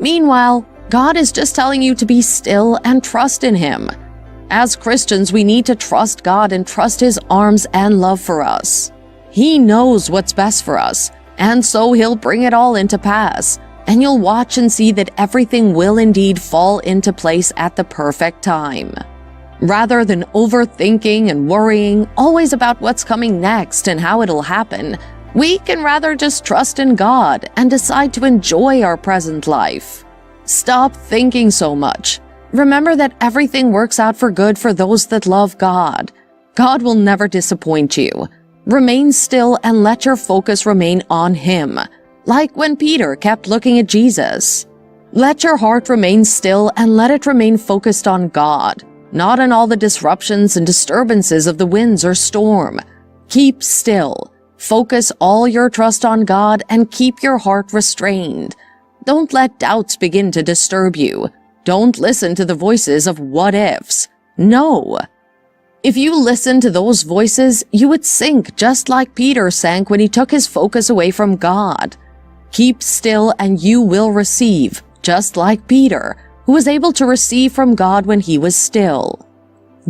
Meanwhile, God is just telling you to be still and trust in Him. As Christians, we need to trust God and trust His arms and love for us. He knows what's best for us, and so He'll bring it all into pass, and you'll watch and see that everything will indeed fall into place at the perfect time. Rather than overthinking and worrying always about what's coming next and how it'll happen, we can rather just trust in God and decide to enjoy our present life. Stop thinking so much. Remember that everything works out for good for those that love God. God will never disappoint you. Remain still and let your focus remain on Him, like when Peter kept looking at Jesus. Let your heart remain still and let it remain focused on God, not on all the disruptions and disturbances of the winds or storm. Keep still. Focus all your trust on God and keep your heart restrained. Don't let doubts begin to disturb you. Don't listen to the voices of what-ifs. No. If you listen to those voices, you would sink just like Peter sank when he took his focus away from God. Keep still and you will receive, just like Peter, who was able to receive from God when he was still.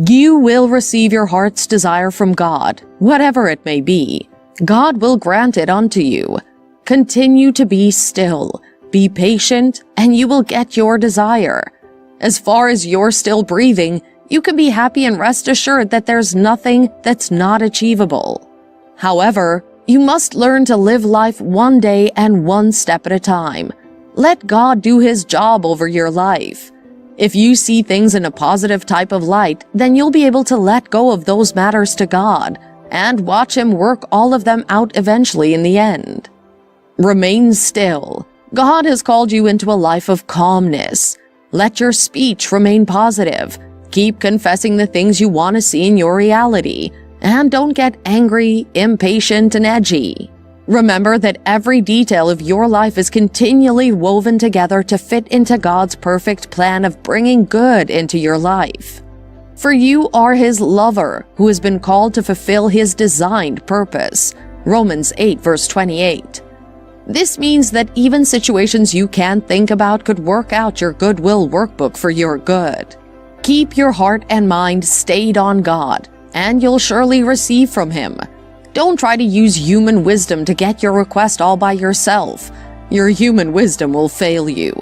You will receive your heart's desire from God, whatever it may be. God will grant it unto you. Continue to be still. Be patient, and you will get your desire. As far as you're still breathing, you can be happy and rest assured that there's nothing that's not achievable. However, you must learn to live life one day and one step at a time. Let God do His job over your life. If you see things in a positive type of light, then you'll be able to let go of those matters to God and watch Him work all of them out eventually in the end. Remain still. God has called you into a life of calmness. Let your speech remain positive. Keep confessing the things you want to see in your reality, and don't get angry, impatient, and edgy. Remember that every detail of your life is continually woven together to fit into God's perfect plan of bringing good into your life. For you are His lover, who has been called to fulfill His designed purpose. Romans 8 verse 28. This means that even situations you can't think about could work out your goodwill workbook for your good. Keep your heart and mind stayed on God, and you'll surely receive from Him. Don't try to use human wisdom to get your request all by yourself. Your human wisdom will fail you.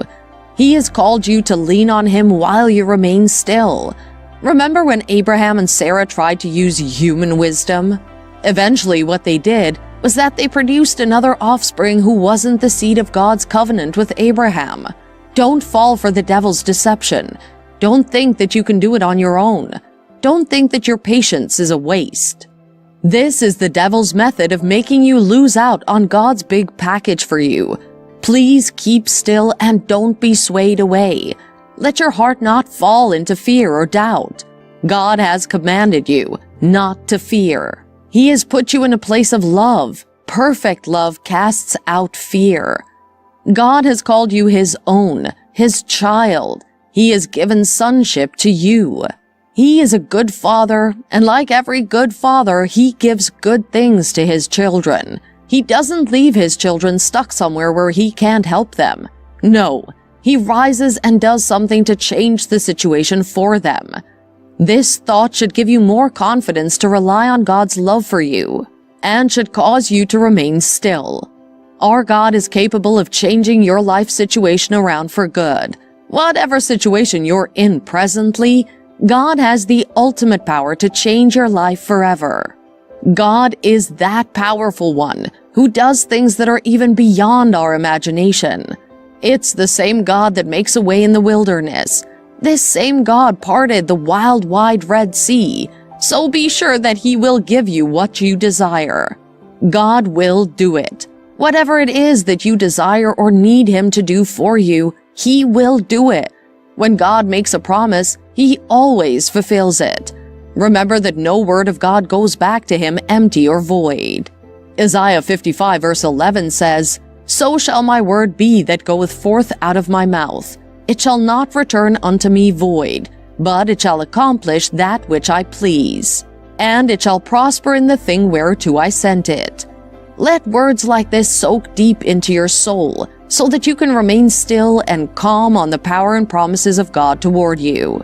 He has called you to lean on Him while you remain still. Remember when Abraham and Sarah tried to use human wisdom? Eventually, what they did was that they produced another offspring who wasn't the seed of God's covenant with Abraham. Don't fall for the devil's deception. Don't think that you can do it on your own. Don't think that your patience is a waste. This is the devil's method of making you lose out on God's big package for you. Please keep still and don't be swayed away. Let your heart not fall into fear or doubt. God has commanded you not to fear. He has put you in a place of love. Perfect love casts out fear. God has called you His own, His child. He has given sonship to you. He is a good father, and like every good father, He gives good things to His children. He doesn't leave His children stuck somewhere where He can't help them. No, He rises and does something to change the situation for them. This thought should give you more confidence to rely on God's love for you, and should cause you to remain still. Our God is capable of changing your life situation around for good. Whatever situation you're in presently, God has the ultimate power to change your life forever. God is that powerful one who does things that are even beyond our imagination. It's the same God that makes a way in the wilderness. This same God parted the wild, wide Red Sea, so be sure that He will give you what you desire. God will do it. Whatever it is that you desire or need Him to do for you, He will do it. When God makes a promise, He always fulfills it. Remember that no word of God goes back to Him empty or void. Isaiah 55 verse 11 says, "So shall my word be that goeth forth out of my mouth. It shall not return unto me void, but it shall accomplish that which I please, and it shall prosper in the thing whereto I sent it." Let words like this soak deep into your soul so that you can remain still and calm on the power and promises of God toward you.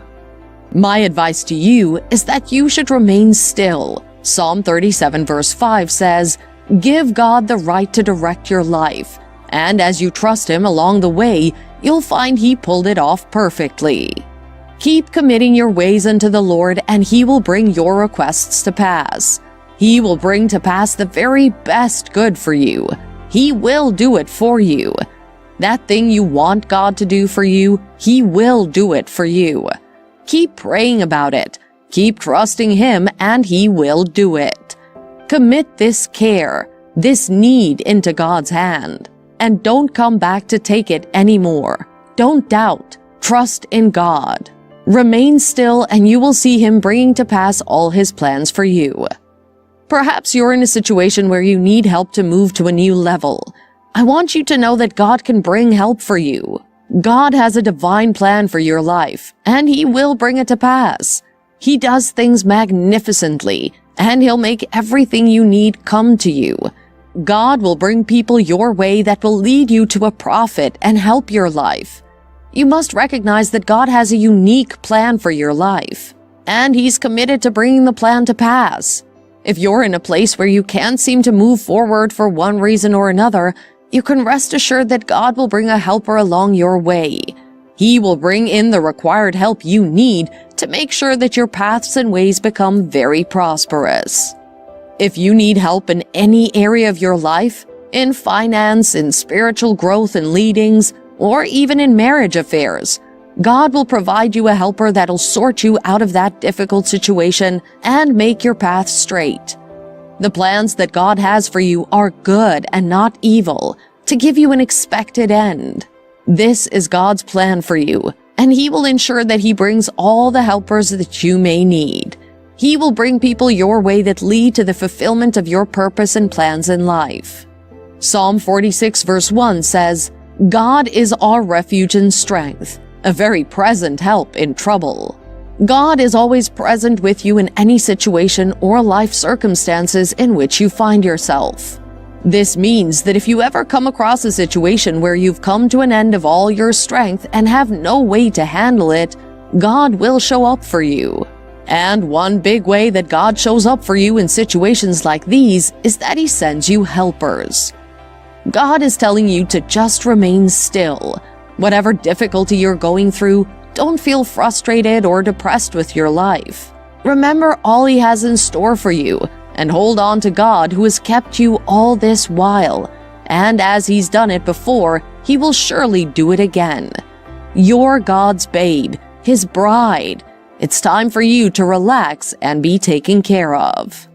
My advice to you is that you should remain still. Psalm 37 verse 5 says, "Give God the right to direct your life, and as you trust Him along the way, you'll find He pulled it off perfectly." Keep committing your ways unto the Lord, and He will bring your requests to pass. He will bring to pass the very best good for you. He will do it for you. That thing you want God to do for you, He will do it for you. Keep praying about it. Keep trusting Him, and He will do it. Commit this care, this need into God's hand, and don't come back to take it anymore. Don't doubt. Trust in God. Remain still, and you will see Him bringing to pass all His plans for you. Perhaps you're in a situation where you need help to move to a new level. I want you to know that God can bring help for you. God has a divine plan for your life, and He will bring it to pass. He does things magnificently, and He'll make everything you need come to you. God will bring people your way that will lead you to a profit and help your life. You must recognize that God has a unique plan for your life, and He's committed to bringing the plan to pass. If you're in a place where you can't seem to move forward for one reason or another, you can rest assured that God will bring a helper along your way. He will bring in the required help you need to make sure that your paths and ways become very prosperous. If you need help in any area of your life, in finance, in spiritual growth and leadings, or even in marriage affairs, God will provide you a helper that'll sort you out of that difficult situation and make your path straight. The plans that God has for you are good and not evil, to give you an expected end. This is God's plan for you, and He will ensure that He brings all the helpers that you may need. He will bring people your way that lead to the fulfillment of your purpose and plans in life. Psalm 46 verse 1 says, "God is our refuge and strength, a very present help in trouble." God is always present with you in any situation or life circumstances in which you find yourself. This means that if you ever come across a situation where you've come to an end of all your strength and have no way to handle it, God will show up for you. And one big way that God shows up for you in situations like these is that He sends you helpers. God is telling you to just remain still. Whatever difficulty you're going through, don't feel frustrated or depressed with your life. Remember all He has in store for you, and hold on to God who has kept you all this while. And as He's done it before, He will surely do it again. You're God's babe, His bride. It's time for you to relax and be taken care of.